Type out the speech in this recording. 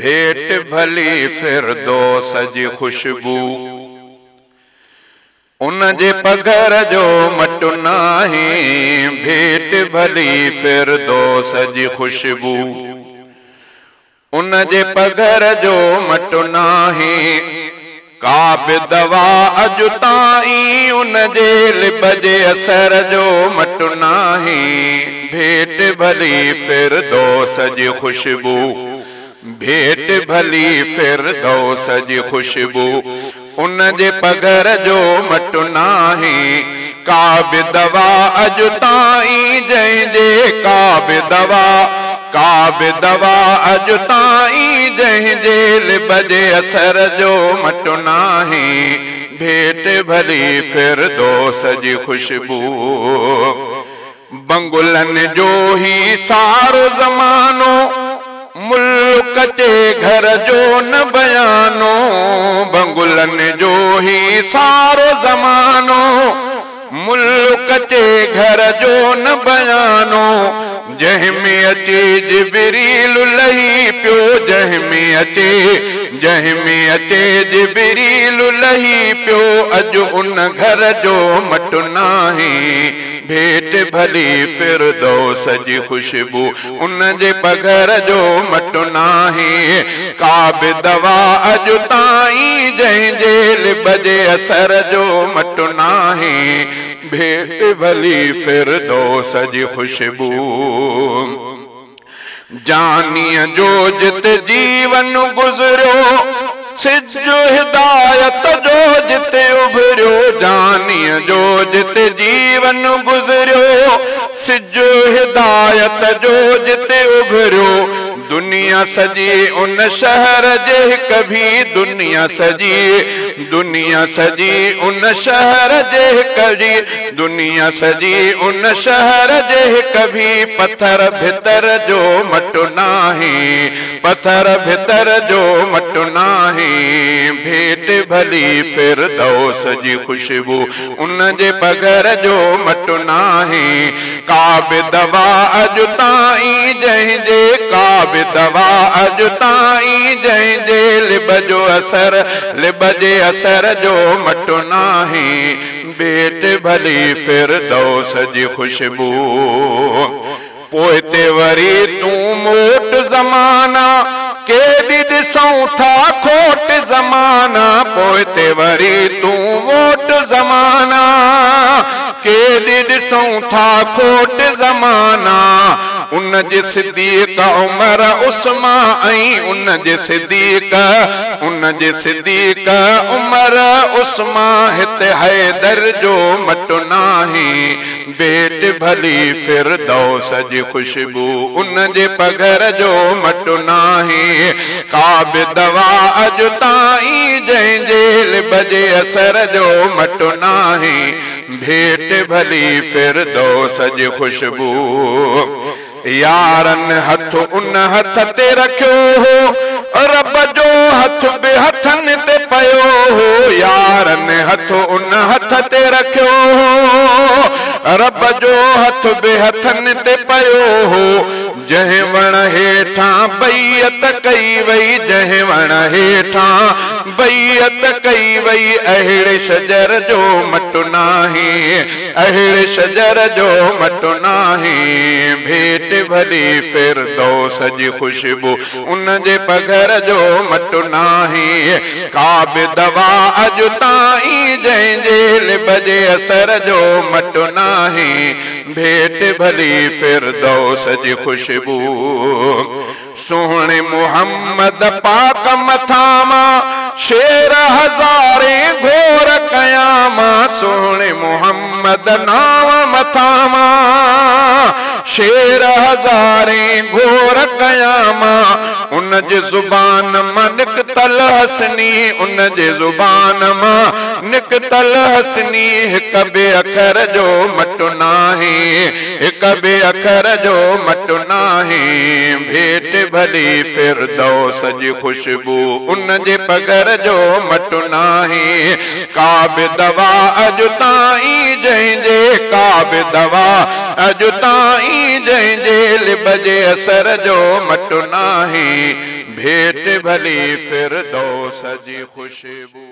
भेट भली फिरदौस जी खुशबू, उन जे पगर जो मटु नाही। भेट भली फिरदौस जी खुशबू, उन जे पगर जो मटु नाही। का बि दवा अॼु ताईं उन जे लिब जे असर जो मटु नाही। भेट भली फिरदौस जी खुशबू, भेट भली फिरदौस जी खुशबू, उन जे पगर जो मटु नाही। का बि दवा अॼु ताईं जंहिंजे का बि दवा अॼु ताईं जंहिंजे लिब जे असर जो मटु नाही। भेट भली फिरदौस जी खुशबू, बंगुलनि जो ही सारो ज़मानो, मुल्क जे घर जो न बयानो। बंगुलनि जो ही सारो ज़मानो, मुल्क जे घर जो न बयानो। जंहिंमें अचे जिबरील लही पियो, जंहिंमें अचे जिबरील लही पियो। अॼु उन घर जो मटु नाही। भेट भली फिरदौस जी खुशबू, उन जे पगर जो मटु नाही। का बि दवा अॼु ताईं जंहिंजे लिब जे असर जो मटु नाही। भेट भली फिरदौस जी खुशबू, जानीअ जो जिते जीवन गुज़रियो, सिजु हिदायत जो जिते उभरियो। जानीअ जो जिते जीवन गुज़रियो, सिजु हिदायत जो जिते उभरियो। दुनिया सजी उन शहर जे हिक भी, दुनिया सजी उन शहर जे हिक भी, दुनिया सजी उन शहर जे हिक भी। पत्थर भितर जो मटु नाही, पत्थर भितर जो मटु नाही। भेट भली फिरदौस जी खुशबू, उन जे पगर जो मटु नाही। का बि दवा अॼु ताईं जंहिंजे, का बि दवा अॼु ताईं जंहिंजे लिब जो असर, लिब जे असर जो मटु नाही। भेट भली फिरदौस जी खुशबू, पोइ ते वरी तूं मोट ज़माना, केॾी ॾिसूं था खोट ज़माना। पोइ ते वरी तूं मोट ज़माना, केॾी ॾिसूं था खोट ज़माना। उन जे सिद्दीक़ उमर उस्मान ऐं उन जे सिद्दीक़ उमर उस्मान, हिते हैदर जो मटु नाही। भेट भली फिरदौस जी खुशबू, उन जे पगर जो मटु नाही। का बि दवा अॼु ताईं जंहिंजे लिब जे असर जो मटु नाही। भेट भली फिरदौस जी खुशबू, यारनि हथ उन हथ ते रखियो हो, रब जो हथ बि हथनि ते पियो हो। यारनि हथ उन हथ ते रखियो हो, रब जो हथ बि हथनि ते पियो हो। जंहिं वण हेठां बैयत कई वई, जंहिं वण हेठां बैयत कई वई। अहिड़े शजर जो मटु नाही, अहिड़े शजर जो मटु नाही। भेट भली फिरदौस जी खुशबू, उन जे पगर जो मटु नाही। का बि दवा अॼु ताईं जंहिंजे लिब जे असर जो मटु नाही। भेट भली फिरदौस जी खुशबू, सोहणे मुहम्मद पाक मथामा, शेर हज़ारे घोर कयामा। सोहणे मुहम्मद नाम मथामा, शेर हज़ारे घोर कयामा। उन जे ज़ुबान मां निकतल हसनी, उन जे ज़ुबान मां निकतल हसनी। हिक बि अखर जो मटु नाही, हिक बि अखर जो मटु नाही। भेट भली फिरदौस जी खुशबू, उन जे पगर जो मटु नाही। का बि दवा अॼु ताईं जंहिंजे, का बि दवा अॼु ताईं जंहिंजे लिब जे असर जो मटु नाही। भेट भली फिरदौस जी खुशबू।